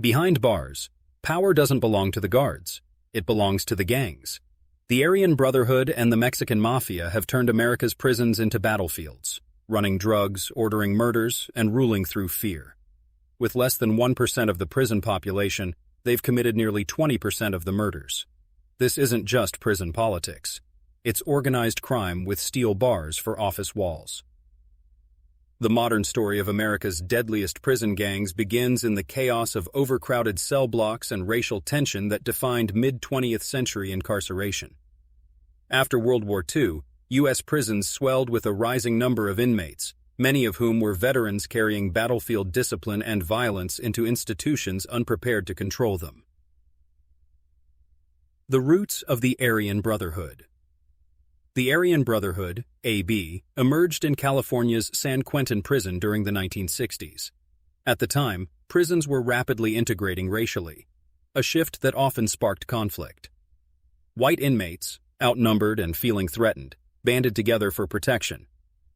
Behind bars, power doesn't belong to the guards. It belongs to the gangs. The Aryan Brotherhood and the Mexican Mafia have turned America's prisons into battlefields, running drugs, ordering murders, and ruling through fear. With less than 1% of the prison population, they've committed nearly 20% of the murders. This isn't just prison politics. It's organized crime with steel bars for office walls. The modern story of America's deadliest prison gangs begins in the chaos of overcrowded cell blocks and racial tension that defined mid-20th century incarceration. After World War II, U.S. prisons swelled with a rising number of inmates, many of whom were veterans carrying battlefield discipline and violence into institutions unprepared to control them. The roots of the Aryan Brotherhood. The Aryan Brotherhood, AB, emerged in California's San Quentin prison during the 1960s. At the time, prisons were rapidly integrating racially, a shift that often sparked conflict. White inmates, outnumbered and feeling threatened, banded together for protection.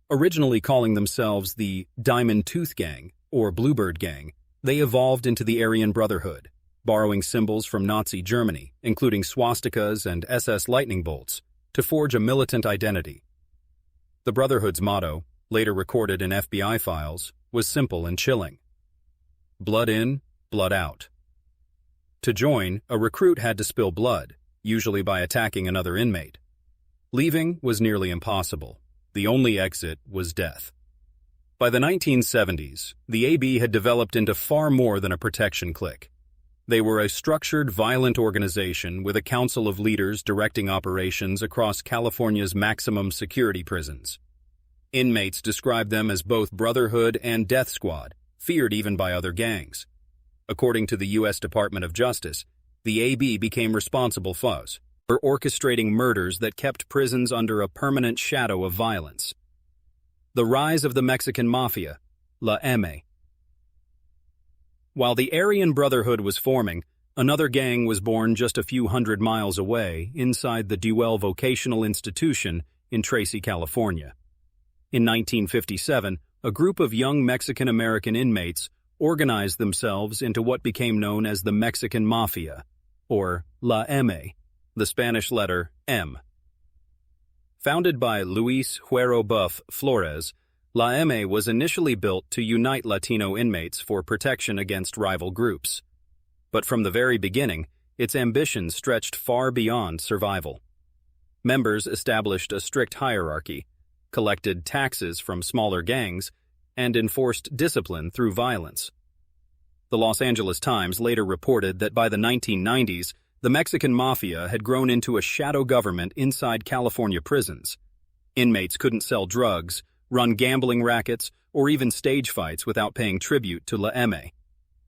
Originally calling themselves the Diamond Tooth Gang or Bluebird Gang, they evolved into the Aryan Brotherhood, borrowing symbols from Nazi Germany, including swastikas and SS lightning bolts, to forge a militant identity. The Brotherhood's motto, later recorded in FBI files, was simple and chilling. Blood in, blood out. To join, a recruit had to spill blood, usually by attacking another inmate. Leaving was nearly impossible. The only exit was death. By the 1970s, the AB had developed into far more than a protection clique. They were a structured, violent organization with a council of leaders directing operations across California's maximum security prisons. Inmates described them as both Brotherhood and Death Squad, feared even by other gangs. According to the U.S. Department of Justice, the AB became responsible for orchestrating murders that kept prisons under a permanent shadow of violence. The rise of the Mexican Mafia, La M. While the Aryan Brotherhood was forming, another gang was born just a few hundred miles away inside the Deuel Vocational Institution in Tracy, California. In 1957, a group of young Mexican-American inmates organized themselves into what became known as the Mexican Mafia, or La M, the Spanish letter M. Founded by Luis Huero Buff Flores, La M was initially built to unite Latino inmates for protection against rival groups. But from the very beginning, its ambitions stretched far beyond survival. Members established a strict hierarchy, collected taxes from smaller gangs, and enforced discipline through violence. The Los Angeles Times later reported that by the 1990s, the Mexican Mafia had grown into a shadow government inside California prisons. Inmates couldn't sell drugs, run gambling rackets, or even stage fights without paying tribute to La M.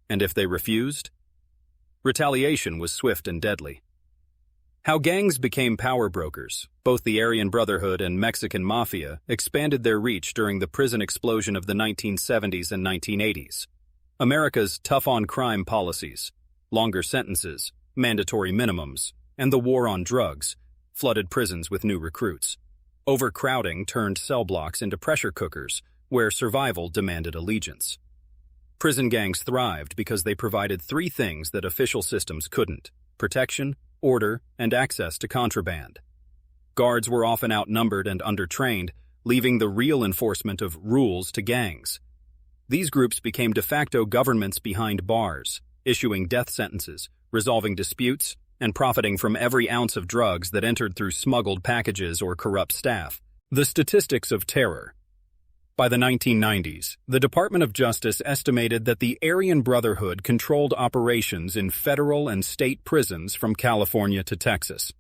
And if they refused? Retaliation was swift and deadly. How gangs became power brokers, both the Aryan Brotherhood and Mexican Mafia expanded their reach during the prison explosion of the 1970s and 1980s. America's tough-on-crime policies, longer sentences, mandatory minimums, and the war on drugs flooded prisons with new recruits. Overcrowding turned cell blocks into pressure cookers, where survival demanded allegiance. Prison gangs thrived because they provided three things that official systems couldn't: protection, order, and access to contraband. Guards were often outnumbered and undertrained, leaving the real enforcement of rules to gangs. These groups became de facto governments behind bars, issuing death sentences, resolving disputes, and profiting from every ounce of drugs that entered through smuggled packages or corrupt staff. The statistics of terror. By the 1990s, the Department of Justice estimated that the Aryan Brotherhood controlled operations in federal and state prisons from California to Texas.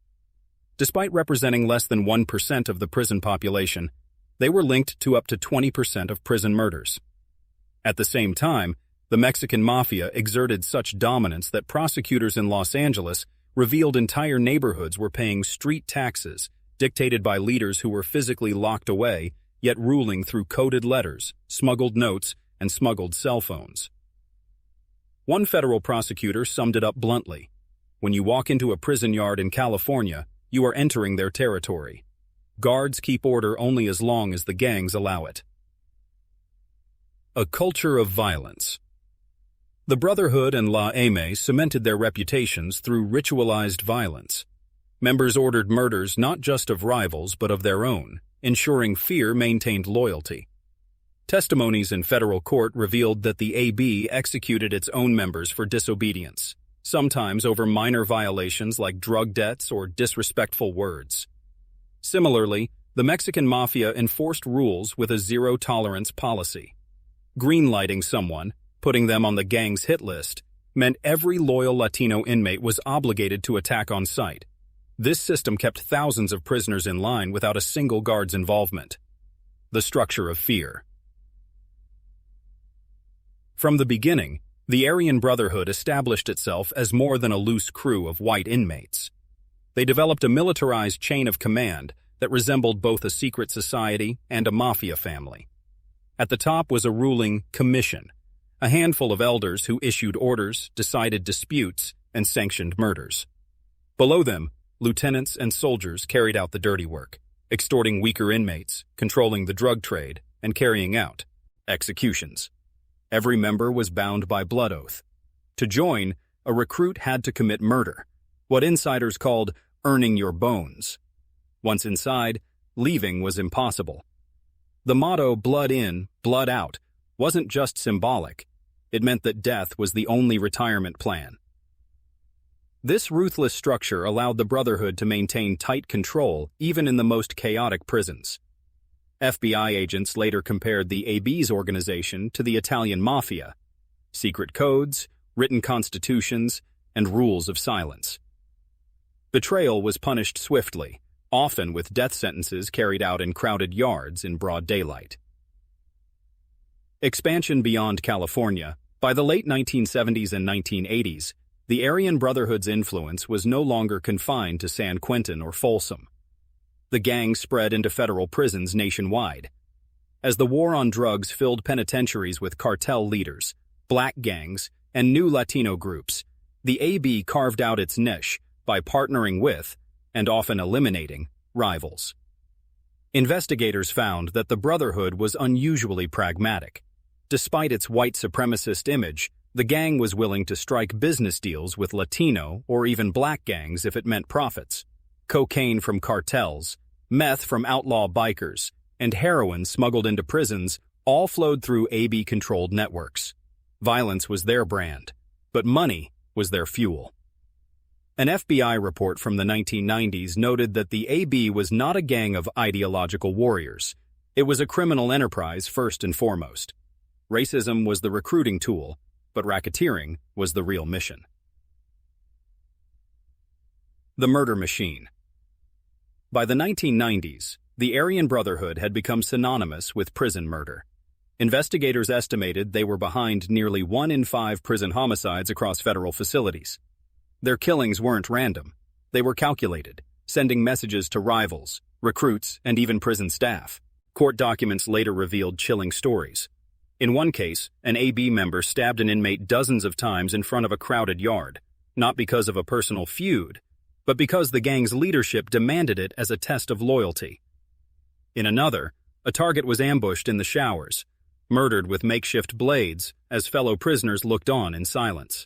Despite representing less than 1% of the prison population, they were linked to up to 20% of prison murders. At the same time, the Mexican Mafia exerted such dominance that prosecutors in Los Angeles revealed entire neighborhoods were paying street taxes, dictated by leaders who were physically locked away, yet ruling through coded letters, smuggled notes, and smuggled cell phones. One federal prosecutor summed it up bluntly: when you walk into a prison yard in California, you are entering their territory. Guards keep order only as long as the gangs allow it. A culture of violence. The Brotherhood and La Ame cemented their reputations through ritualized violence. Members ordered murders not just of rivals but of their own, ensuring fear maintained loyalty. Testimonies in federal court revealed that the AB executed its own members for disobedience, sometimes over minor violations like drug debts or disrespectful words. Similarly, the Mexican Mafia enforced rules with a zero-tolerance policy. Greenlighting someone, putting them on the gang's hit list, meant every loyal Latino inmate was obligated to attack on sight. This system kept thousands of prisoners in line without a single guard's involvement. The structure of fear. From the beginning, the Aryan Brotherhood established itself as more than a loose crew of white inmates. They developed a militarized chain of command that resembled both a secret society and a mafia family. At the top was a ruling commission, a handful of elders who issued orders, decided disputes, and sanctioned murders. Below them, lieutenants and soldiers carried out the dirty work, extorting weaker inmates, controlling the drug trade, and carrying out executions. Every member was bound by blood oath. To join, a recruit had to commit murder, what insiders called earning your bones. Once inside, leaving was impossible. The motto, blood in, blood out, wasn't just symbolic. It meant that death was the only retirement plan. This ruthless structure allowed the Brotherhood to maintain tight control even in the most chaotic prisons. FBI agents later compared the AB's organization to the Italian Mafia: secret codes, written constitutions, and rules of silence. Betrayal was punished swiftly, often with death sentences carried out in crowded yards in broad daylight. Expansion beyond California. By the late 1970s and 1980s, the Aryan Brotherhood's influence was no longer confined to San Quentin or Folsom. The gang spread into federal prisons nationwide. As the war on drugs filled penitentiaries with cartel leaders, black gangs, and new Latino groups, the AB carved out its niche by partnering with, and often eliminating, rivals. Investigators found that the Brotherhood was unusually pragmatic. Despite its white supremacist image, the gang was willing to strike business deals with Latino or even black gangs if it meant profits. Cocaine from cartels, meth from outlaw bikers, and heroin smuggled into prisons all flowed through AB-controlled networks. Violence was their brand, but money was their fuel. An FBI report from the 1990s noted that the AB was not a gang of ideological warriors. It was a criminal enterprise first and foremost. Racism was the recruiting tool, but racketeering was the real mission. The murder machine. By the 1990s, the Aryan Brotherhood had become synonymous with prison murder. Investigators estimated they were behind nearly 1 in 5 prison homicides across federal facilities. Their killings weren't random. They were calculated, sending messages to rivals, recruits, and even prison staff. Court documents later revealed chilling stories. In one case, an AB member stabbed an inmate dozens of times in front of a crowded yard, not because of a personal feud, but because the gang's leadership demanded it as a test of loyalty. In another, a target was ambushed in the showers, murdered with makeshift blades as fellow prisoners looked on in silence.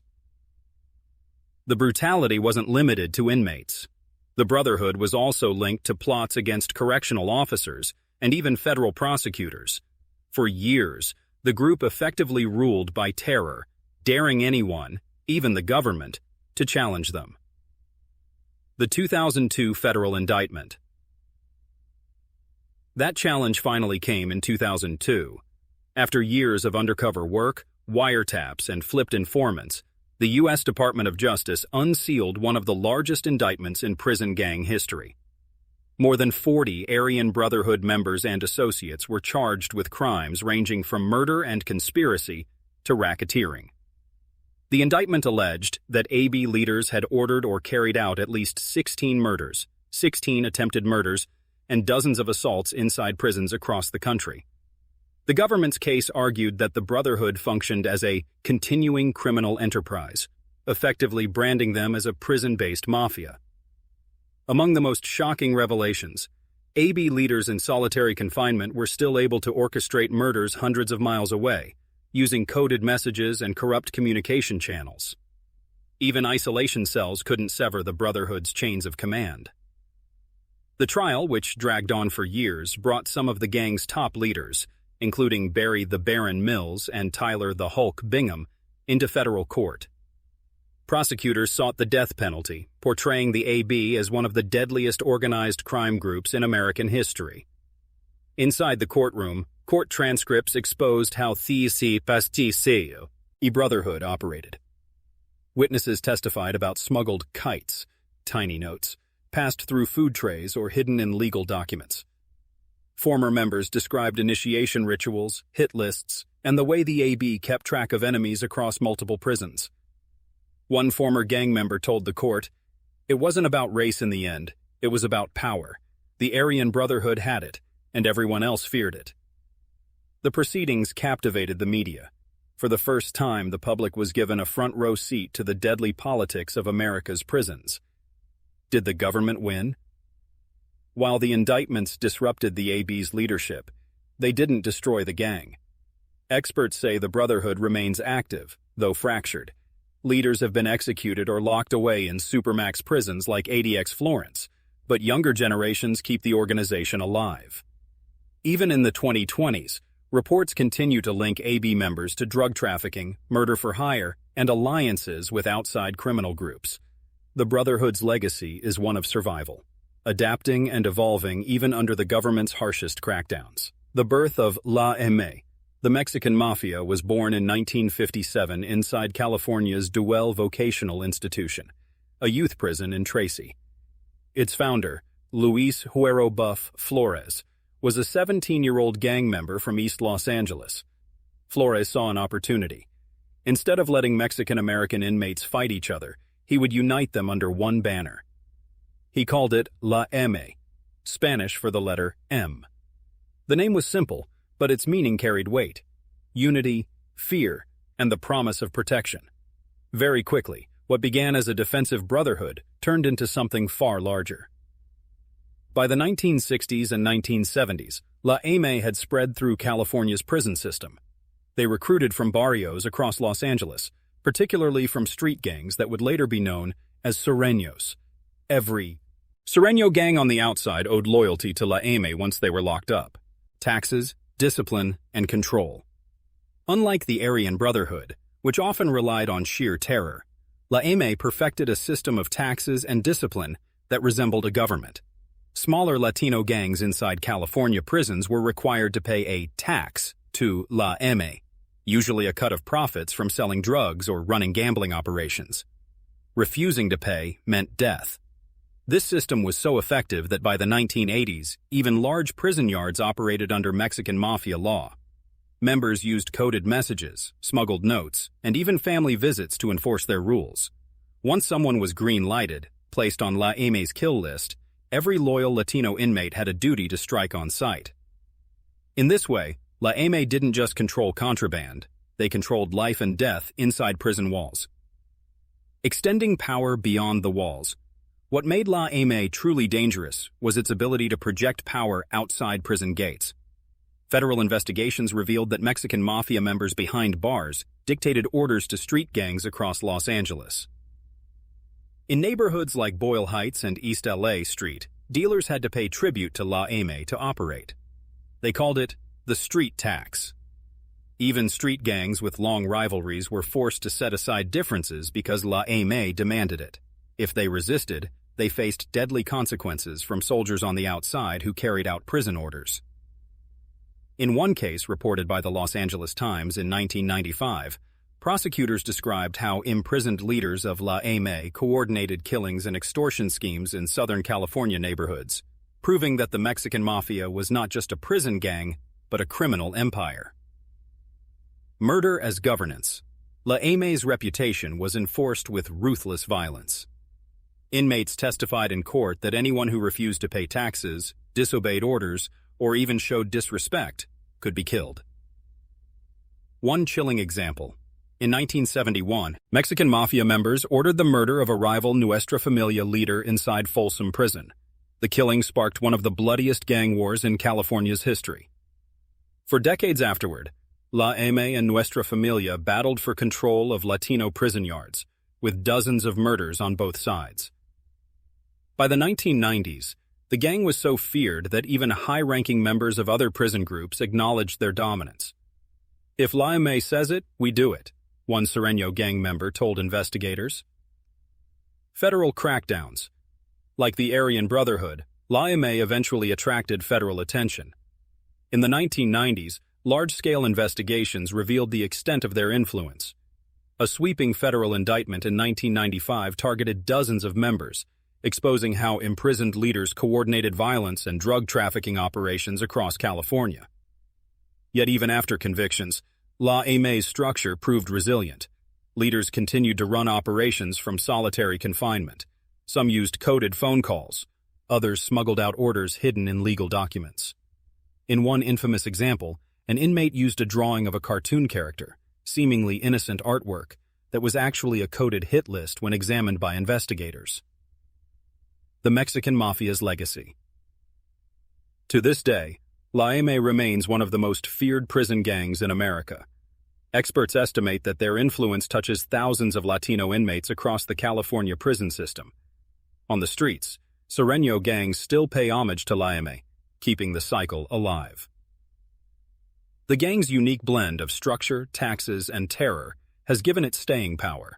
The brutality wasn't limited to inmates. The Brotherhood was also linked to plots against correctional officers and even federal prosecutors. For years, the group effectively ruled by terror, daring anyone, even the government, to challenge them. The 2002 federal indictment. That challenge finally came in 2002. After years of undercover work, wiretaps, and flipped informants, the U.S. Department of Justice unsealed one of the largest indictments in prison gang history. More than 40 Aryan Brotherhood members and associates were charged with crimes ranging from murder and conspiracy to racketeering. The indictment alleged that AB leaders had ordered or carried out at least 16 murders, 16 attempted murders, and dozens of assaults inside prisons across the country. The government's case argued that the Brotherhood functioned as a continuing criminal enterprise, effectively branding them as a prison-based mafia. Among the most shocking revelations, AB leaders in solitary confinement were still able to orchestrate murders hundreds of miles away, using coded messages and corrupt communication channels. Even isolation cells couldn't sever the Brotherhood's chains of command. The trial, which dragged on for years, brought some of the gang's top leaders, including Barry the Baron Mills and Tyler the Hulk Bingham, into federal court. Prosecutors sought the death penalty, portraying the AB as one of the deadliest organized crime groups in American history. Inside the courtroom, court transcripts exposed how the Brotherhood operated. Witnesses testified about smuggled kites, tiny notes, passed through food trays or hidden in legal documents. Former members described initiation rituals, hit lists, and the way the AB kept track of enemies across multiple prisons. One former gang member told the court, "It wasn't about race in the end, it was about power. The Aryan Brotherhood had it, and everyone else feared it." The proceedings captivated the media. For the first time, the public was given a front-row seat to the deadly politics of America's prisons. Did the government win? While the indictments disrupted the AB's leadership, they didn't destroy the gang. Experts say the Brotherhood remains active, though fractured. Leaders have been executed or locked away in supermax prisons like ADX Florence, but younger generations keep the organization alive. Even in the 2020s, reports continue to link AB members to drug trafficking, murder for hire, and alliances with outside criminal groups. The Brotherhood's legacy is one of survival, adapting and evolving even under the government's harshest crackdowns. The birth of La M.A., the Mexican Mafia, was born in 1957 inside California's Deuel Vocational Institution, a youth prison in Tracy. Its founder, Luis Huero Buff Flores, was a 17-year-old gang member from East Los Angeles. Flores saw an opportunity. Instead of letting Mexican-American inmates fight each other, he would unite them under one banner. He called it La M.A., Spanish for the letter M. The name was simple, but its meaning carried weight: unity, fear, and the promise of protection. Very quickly, what began as a defensive brotherhood turned into something far larger. By the 1960s and 1970s, La M.A. had spread through California's prison system. They recruited from barrios across Los Angeles, particularly from street gangs that would later be known as Sureños. Every Sureño gang on the outside owed loyalty to La M.A. once they were locked up. Taxes, discipline, and control. Unlike the Aryan Brotherhood, which often relied on sheer terror, La M.A. perfected a system of taxes and discipline that resembled a government. Smaller Latino gangs inside California prisons were required to pay a tax to La M.A., usually a cut of profits from selling drugs or running gambling operations. Refusing to pay meant death. This system was so effective that by the 1980s, even large prison yards operated under Mexican Mafia law. Members used coded messages, smuggled notes, and even family visits to enforce their rules. Once someone was green-lighted, placed on La M.A.'s kill list, every loyal Latino inmate had a duty to strike on sight. In this way, La M.A. didn't just control contraband, they controlled life and death inside prison walls. Extending power beyond the walls. What made La M.A. truly dangerous was its ability to project power outside prison gates. Federal investigations revealed that Mexican Mafia members behind bars dictated orders to street gangs across Los Angeles. In neighborhoods like Boyle Heights and East LA Street, dealers had to pay tribute to La M.A. to operate. They called it the street tax. Even street gangs with long rivalries were forced to set aside differences because La M.A. demanded it. If they resisted, they faced deadly consequences from soldiers on the outside who carried out prison orders. In one case reported by the Los Angeles Times in 1995, prosecutors described how imprisoned leaders of La M.A. coordinated killings and extortion schemes in Southern California neighborhoods, proving that the Mexican Mafia was not just a prison gang, but a criminal empire. Murder as governance. La M.A.'s reputation was enforced with ruthless violence. Inmates testified in court that anyone who refused to pay taxes, disobeyed orders, or even showed disrespect could be killed. One chilling example. In 1971, Mexican Mafia members ordered the murder of a rival Nuestra Familia leader inside Folsom Prison. The killing sparked one of the bloodiest gang wars in California's history. For decades afterward, La M and Nuestra Familia battled for control of Latino prison yards, with dozens of murders on both sides. By the 1990s, the gang was so feared that even high-ranking members of other prison groups acknowledged their dominance. "If La M says it, we do it," one Sereno gang member told investigators. Federal crackdowns. Like the Aryan Brotherhood, La M eventually attracted federal attention. In the 1990s, large-scale investigations revealed the extent of their influence. A sweeping federal indictment in 1995 targeted dozens of members, exposing how imprisoned leaders coordinated violence and drug trafficking operations across California. Yet even after convictions, La M's structure proved resilient. Leaders continued to run operations from solitary confinement. Some used coded phone calls. Others smuggled out orders hidden in legal documents. In one infamous example, an inmate used a drawing of a cartoon character, seemingly innocent artwork, that was actually a coded hit list when examined by investigators. The Mexican Mafia's legacy. To this day, La M remains one of the most feared prison gangs in America. Experts estimate that their influence touches thousands of Latino inmates across the California prison system. On the streets, Sereno gangs still pay homage to La M, keeping the cycle alive. The gang's unique blend of structure, taxes, and terror has given it staying power.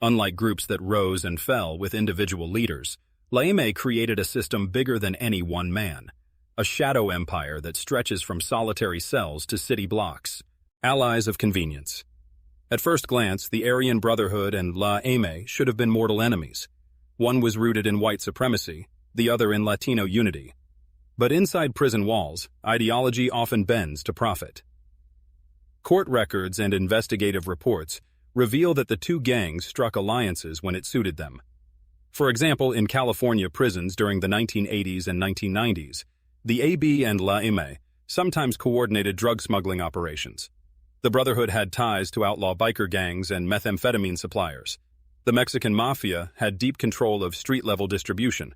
Unlike groups that rose and fell with individual leaders, La M created a system bigger than any one man, a shadow empire that stretches from solitary cells to city blocks, allies of convenience. At first glance, the Aryan Brotherhood and La M should have been mortal enemies. One was rooted in white supremacy, the other in Latino unity. But inside prison walls, ideology often bends to profit. Court records and investigative reports reveal that the two gangs struck alliances when it suited them. For example, in California prisons during the 1980s and 1990s, the AB and La M sometimes coordinated drug smuggling operations. The Brotherhood had ties to outlaw biker gangs and methamphetamine suppliers. The Mexican Mafia had deep control of street-level distribution.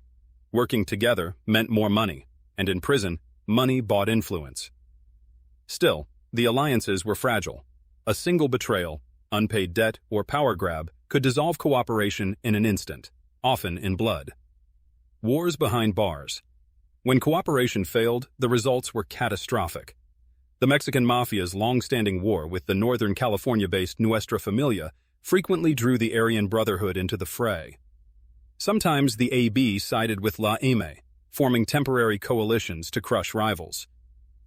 Working together meant more money, and in prison, money bought influence. Still, the alliances were fragile. A single betrayal, unpaid debt, or power grab could dissolve cooperation in an instant, often in blood. Wars behind bars. When cooperation failed, the results were catastrophic. The Mexican Mafia's long-standing war with the Northern California-based Nuestra Familia frequently drew the Aryan Brotherhood into the fray. Sometimes the AB sided with La M, forming temporary coalitions to crush rivals.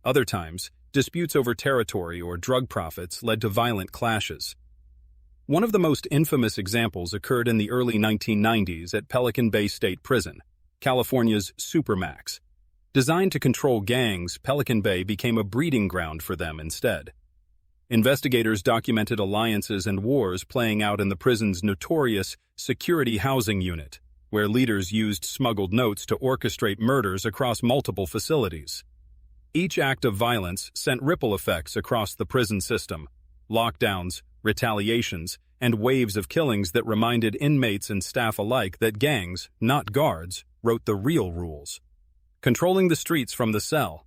Other times, disputes over territory or drug profits led to violent clashes. One of the most infamous examples occurred in the early 1990s at Pelican Bay State Prison, California's supermax. Designed to control gangs, Pelican Bay became a breeding ground for them instead. Investigators documented alliances and wars playing out in the prison's notorious security housing unit, where leaders used smuggled notes to orchestrate murders across multiple facilities. Each act of violence sent ripple effects across the prison system, lockdowns, retaliations, and waves of killings that reminded inmates and staff alike that gangs, not guards, wrote the real rules. Controlling the streets from the cell.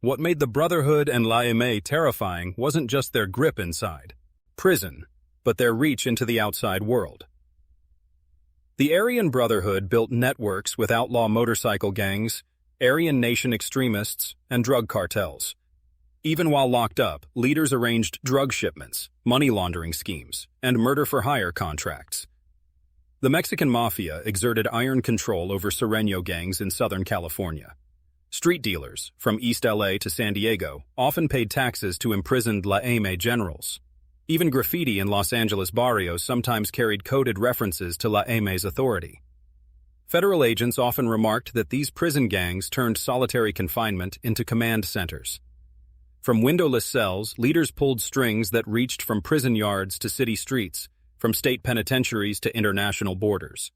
What made the Brotherhood and La M terrifying wasn't just their grip inside prison, but their reach into the outside world. The Aryan Brotherhood built networks with outlaw motorcycle gangs, Aryan Nation extremists, and drug cartels. Even while locked up, leaders arranged drug shipments, money laundering schemes, and murder-for-hire contracts. The Mexican Mafia exerted iron control over Sereno gangs in Southern California. Street dealers, from East LA to San Diego, often paid taxes to imprisoned La M generals. Even graffiti in Los Angeles barrios sometimes carried coded references to La M's authority. Federal agents often remarked that these prison gangs turned solitary confinement into command centers. From windowless cells, leaders pulled strings that reached from prison yards to city streets, from state penitentiaries to international borders.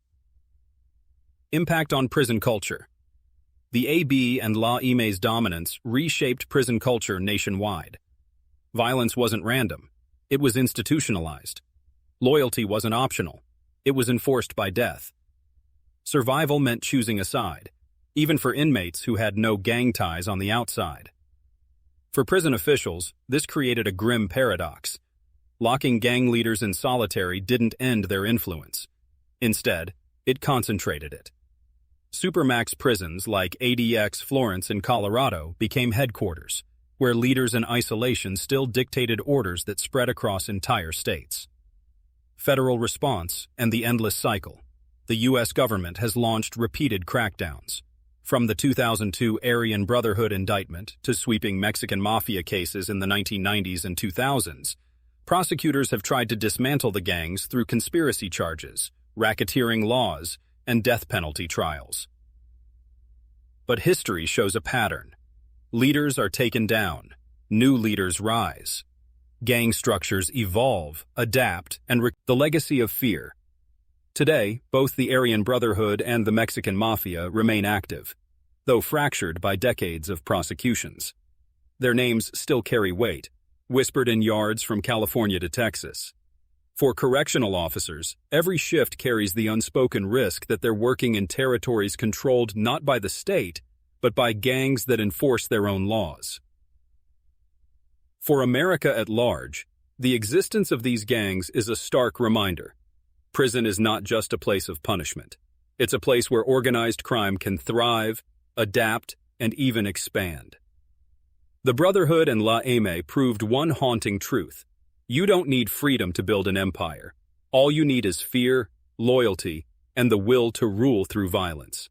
Impact on prison culture. The AB and La M's dominance reshaped prison culture nationwide. Violence wasn't random. It was institutionalized. Loyalty wasn't optional. It was enforced by death. Survival meant choosing a side, even for inmates who had no gang ties on the outside. For prison officials, this created a grim paradox. Locking gang leaders in solitary didn't end their influence. Instead, it concentrated it. Supermax prisons like ADX Florence in Colorado became headquarters, where leaders in isolation still dictated orders that spread across entire states. Federal response and the endless cycle. The U.S. government has launched repeated crackdowns. From the 2002 Aryan Brotherhood indictment to sweeping Mexican Mafia cases in the 1990s and 2000s, prosecutors have tried to dismantle the gangs through conspiracy charges, racketeering laws, and death penalty trials. But history shows a pattern. Leaders are taken down, new leaders rise. Gang structures evolve, adapt, and the legacy of fear. Today, both the Aryan Brotherhood and the Mexican Mafia remain active, though fractured by decades of prosecutions. Their names still carry weight, whispered in yards from California to Texas. For correctional officers, every shift carries the unspoken risk that they're working in territories controlled not by the state, but by gangs that enforce their own laws. For America at large, the existence of these gangs is a stark reminder. Prison is not just a place of punishment. It's a place where organized crime can thrive, adapt, and even expand. The Brotherhood and La Eme proved one haunting truth. You don't need freedom to build an empire. All you need is fear, loyalty, and the will to rule through violence.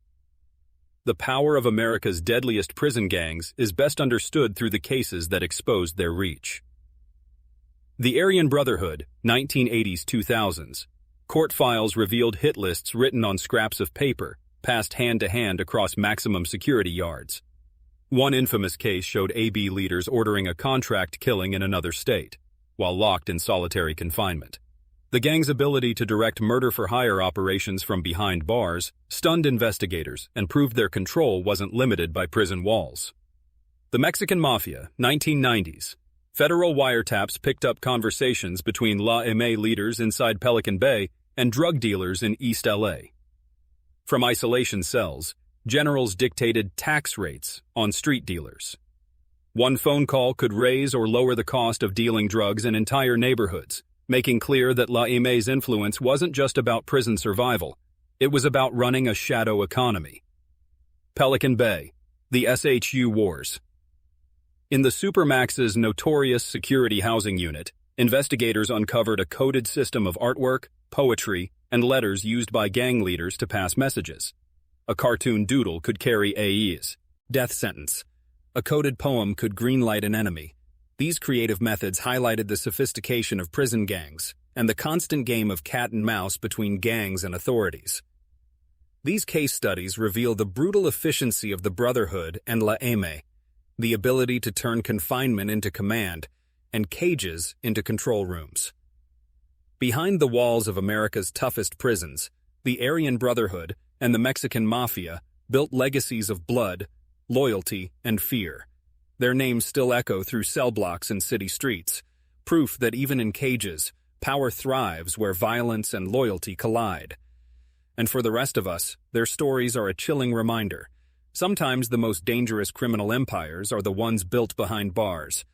The power of America's deadliest prison gangs is best understood through the cases that exposed their reach. The Aryan Brotherhood, 1980s-2000s. Court files revealed hit lists written on scraps of paper, passed hand to hand across maximum security yards. One infamous case showed AB leaders ordering a contract killing in another state, while locked in solitary confinement. The gang's ability to direct murder-for-hire operations from behind bars stunned investigators and proved their control wasn't limited by prison walls. The Mexican Mafia, 1990s. Federal wiretaps picked up conversations between La Eme leaders inside Pelican Bay and drug dealers in East LA. From isolation cells, generals dictated tax rates on street dealers. One phone call could raise or lower the cost of dealing drugs in entire neighborhoods, making clear that La Eme's influence wasn't just about prison survival, it was about running a shadow economy. Pelican Bay, the SHU Wars. In the Supermax's notorious security housing unit, investigators uncovered a coded system of artwork, poetry, and letters used by gang leaders to pass messages. A cartoon doodle could carry AE's death sentence. A coded poem could greenlight an enemy. These creative methods highlighted the sophistication of prison gangs and the constant game of cat and mouse between gangs and authorities. These case studies reveal the brutal efficiency of the Brotherhood and La Eme, the ability to turn confinement into command and cages into control rooms. Behind the walls of America's toughest prisons, the Aryan Brotherhood and the Mexican Mafia built legacies of blood, loyalty, and fear. Their names still echo through cell blocks and city streets, proof that even in cages, power thrives where violence and loyalty collide. And for the rest of us, their stories are a chilling reminder. Sometimes the most dangerous criminal empires are the ones built behind bars,